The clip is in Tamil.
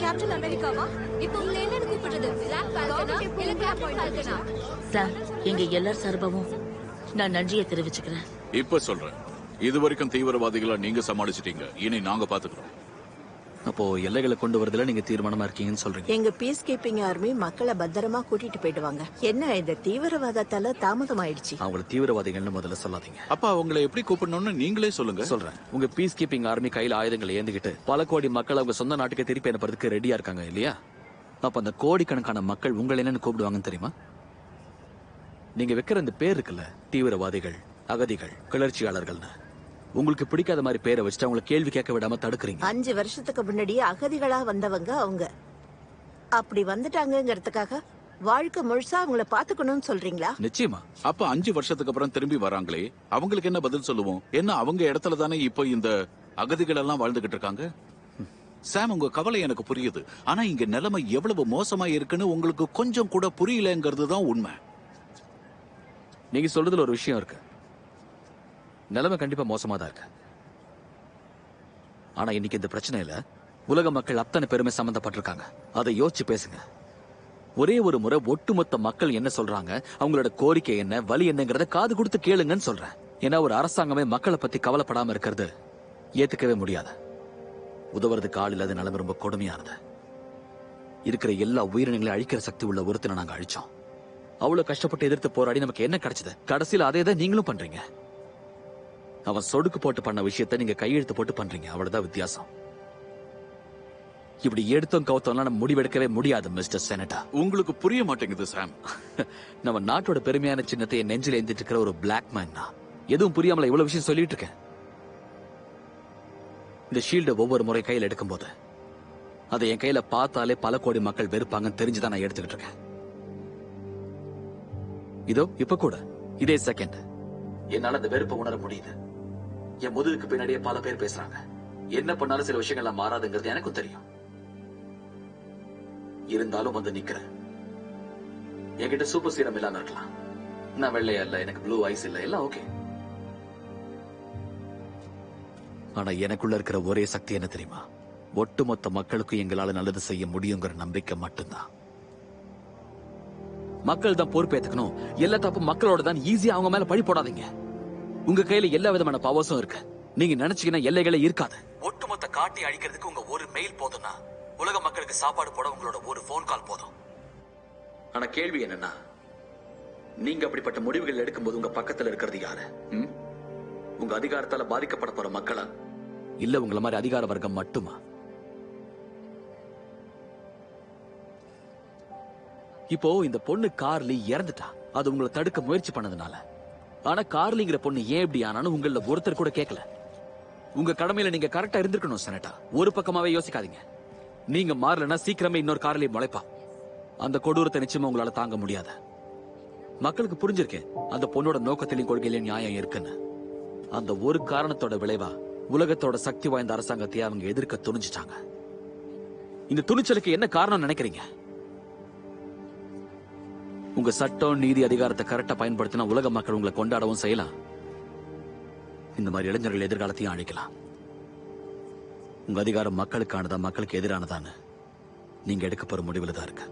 கேப்டன் அமெரிக்காவா? இப்போ உங்களை என்னன்னு கூப்பிடுறது? பிளாக் ஃபால்கனா இல்ல கேப்டன் ஃபால்கனா? சார், எங்க எல்லார் சார்பாவும் நான் நன்றியை தெரிவிச்சுக்கிறேன். இப்ப சொல்றேன், இதுவரைக்கும் தீவிரவாதிகளை நீங்க சமாளிச்சிட்டீங்க, இனி நாங்க பாத்துக்கிறோம். அப்போ எல்லைகளை கொண்டு வரதுல நீங்க தீர்மானமா இருக்கீங்கன்னு சொல்றீங்க. எங்க பீஸ் கீப்பிங் ஆர்மி மக்களை பத்திரமா கூட்டிட்டு போயிடுவாங்க. என்ன இந்த தீவிரவாதத்தால தாமதம் ஆயிடுச்சு. அவங்களை தீவிரவாதிகள்னு முதல்ல சொல்லாதீங்க. அப்ப அவங்களை எப்படி கூப்பிடணும்னு நீங்களே சொல்லுங்க. சொல்றேன், உங்க பீஸ் கீப்பிங் ஆர்மி கையில ஆயுதங்களை ஏந்திக்கிட்டு பல கோடி மக்கள் அவங்க சொந்த நாட்டுக்கு திருப்பி அனுப்புறதுக்கு ரெடியா இருக்காங்க இல்லையா? அப்ப அந்த கோடிக்கணக்கான மக்கள் உங்களை என்னன்னு கூப்பிடுவாங்கன்னு தெரியுமா? நீங்க வைக்கிற இந்த பேர் இருக்குல்ல, தீவிரவாதிகள், அகதிகள், கிளர்ச்சியாளர்கள்னு, உங்களுக்கு பிடிக்காத மாதிரி பேரை வச்சுட்டு அவங்களை கேள்வி கேட்க விடாம தடுக்கிறீங்க. 5 வருஷத்துக்கு முன்னாடி அகதிகளா வந்தவங்க அவங்க. அப்படி வந்துட்டாங்கிறதுக்காக வாழ்க்கை முழுசா அவங்கள பாத்துக்கணும்னு சொல்றீங்களா? நிச்சயமா. அப்ப 5 வருஷத்துக்கு அப்புறம் திரும்பி வராங்களே, அவங்களுக்கு என்ன பதில் சொல்லுவோம்? என்ன அவங்க இடத்துல தானே இப்ப இந்த அகதிகள் எல்லாம் வாழ்ந்துகிட்டு இருக்காங்க. சாம், உங்க கவலை எனக்கு புரியுது. ஆனா இங்க நிலைமை எவ்வளவு மோசமா இருக்குன்னு உங்களுக்கு கொஞ்சம் கூட புரியலங்கிறது தான் உண்மை. நீங்க சொல்றதுல ஒரு விஷயம் இருக்கு. நிலைமை கண்டிப்பா மோசமா தான் இருக்கு. ஆனா இன்னைக்கு இந்த பிரச்சனையில உலக மக்கள் அத்தனை பேருமே சம்பந்தப்பட்டிருக்காங்க. அதை யோசிச்சு பேசுங்க. ஒரே ஒரு முறை ஒட்டுமொத்த மக்கள் என்ன சொல்றாங்க, அவங்களோட கோரிக்கை என்ன, வலி என்னங்கறத காது கொடுத்து கேளுங்கன்னு சொல்றேன். ஏன்னா ஒரு அரசாங்கமே மக்களை பத்தி கவலைப்படாம இருக்கிறது ஏத்துக்கவே முடியாது. உதவுறதுக்கு ஆள் இல்லாத நிலைமை ரொம்ப கொடுமையானது. இருக்கிற எல்லா உயிரினங்களையும் அழிக்கிற சக்தி உள்ள ஒருத்தனை நாங்க அழிச்சோம். அவ்வளவு கஷ்டப்பட்டு எதிர்த்து போராடி நமக்கு என்ன கிடைச்சது? கடைசியில் அதே தான் நீங்களும் பண்றீங்க. அவன் சொடுக்கு போட்டு பண்ண விஷயத்தை நீங்க கையெழுத்து போட்டு பண்றீங்க. அவ்வளவுதான் வித்தியாசம். இப்படி எடுத்தோம் கவுத்தோம்லாம் நம்ம முடிவெடுக்கவே முடியாது மிஸ்டர் செனட்டா. உங்களுக்கு புரிய மாட்டேங்குது சாம். நம்ம நாட்டோட பெருமையான சின்னத்தை என் நெஞ்சில் ஏந்திட்டு இருக்கிற ஒரு பிளாக் மேன் தான். எதுவும் புரியாமல இவ்வளவு விஷயம் சொல்லிட்டு இருக்கேன். இந்த ஷீல்ட ஒவ்வொரு முறை கையில் எடுக்கும் போது அதை என் கையில பார்த்தாலே பல கோடி மக்கள் வெறுப்பாங்கன்னு தெரிஞ்சுதான் நான் எடுத்துக்கிட்டு இருக்கேன். இதோ இப்ப கூட இதே செகண்ட் என்னால அந்த வெறுப்பை உணர முடியுது. என் முதுகுக்கு பின்னாடியே பல பேர் பேசுறாங்க. என்ன பண்ணாலும் சில விஷயங்கள்லாம் மாறாதுங்கிறது எனக்கும் தெரியும். இருந்தாலும் வந்து நிக்கிறேன். என்கிட்ட சூப்பர் சீரம் இல்லாம இருக்கலாம். நான் வெள்ளையா இல்ல, எனக்கு ப்ளூ ஐஸ் இல்ல, எல்லாம் ஓகே. ஆனா எனக்குள்ள இருக்கிற ஒரே சக்தி என்ன தெரியுமா? ஒட்டுமொத்த மக்களுக்கும் எங்களால நல்லது செய்ய முடியுங்கிற நம்பிக்கை மட்டும்தான். மக்கள் தான் பொறுப்பேற்றுக்கணும். எல்லா தப்பும் மக்களோட தான். ஈஸியா அவங்க மேல பழி போடாதீங்க. உங்க கையில எல்லா விதமான பவர்ஸும் இருக்கு. நீங்க நினைச்சீங்கன்னா எல்லைகளே இருக்காது. ஒட்டுமொத்த காட்டி அழிக்கிறதுக்கு உங்க ஒரு மெயில் போதும்னா, உலக மக்களுக்கு சாப்பாடு போட உங்களோட ஒரு போன் கால் போதும். ஆனா கேள்வி என்னன்னா, நீங்க அப்படிப்பட்ட முடிவுகள் எடுக்கும்போது உங்க பக்கத்துல இருக்கிறது யாரு? உங்க அதிகாரத்தால பாதிக்கப்பட போற மக்களா, இல்ல உங்கள மாதிரி அதிகார வர்க்கம் மட்டுமா? இப்போ இந்த பொண்ணு கார்லி இறந்துட்டா. அது உங்களை தடுக்க முயற்சி பண்ணதுனால. ஆனா கார்லிங்கிற பொண்ணு ஏன் இப்படி ஆனான்னு உங்கள ஒருத்தர் கூட கேட்கல. உங்க கடமையில நீங்க கரெக்டா இருந்திருக்கணும் செனட்டா. ஒரு பக்கமாவே யோசிக்காதீங்க. நீங்க மாறலன்னா சீக்கிரமே இன்னொரு கார்லி முளைப்பா. அந்த கொடூரத்தை நிச்சயமா உங்களால தாங்க முடியாது. மக்களுக்கு புரிஞ்சிருக்கேன் அந்த பொண்ணோட நோக்கத்திலையும் கொள்கையிலையும் நியாயம் இருக்குன்னு. அந்த ஒரு காரணத்தோட விளைவா உலகத்தோட சக்தி வாய்ந்த அரசாங்கத்தையே அவங்க எதிர்க்க துணிஞ்சிட்டாங்க. இந்த துணிச்சலுக்கு என்ன காரணம் நினைக்கிறீங்க? உங்க சட்டம் நீதி அதிகாரத்தை கரெக்டா பயன்படுத்தினா உலக மக்கள் உங்களை கொண்டாடவும் செய்யலாம். இந்த மாதிரி இளைஞர்கள் எதிர்காலத்தையும் அழிக்கலாம். உங்க அதிகாரம் மக்களுக்கானதா மக்களுக்கு எதிரானதான்னு நீங்க எடுக்க போற முடிவுல தான் இருக்கு.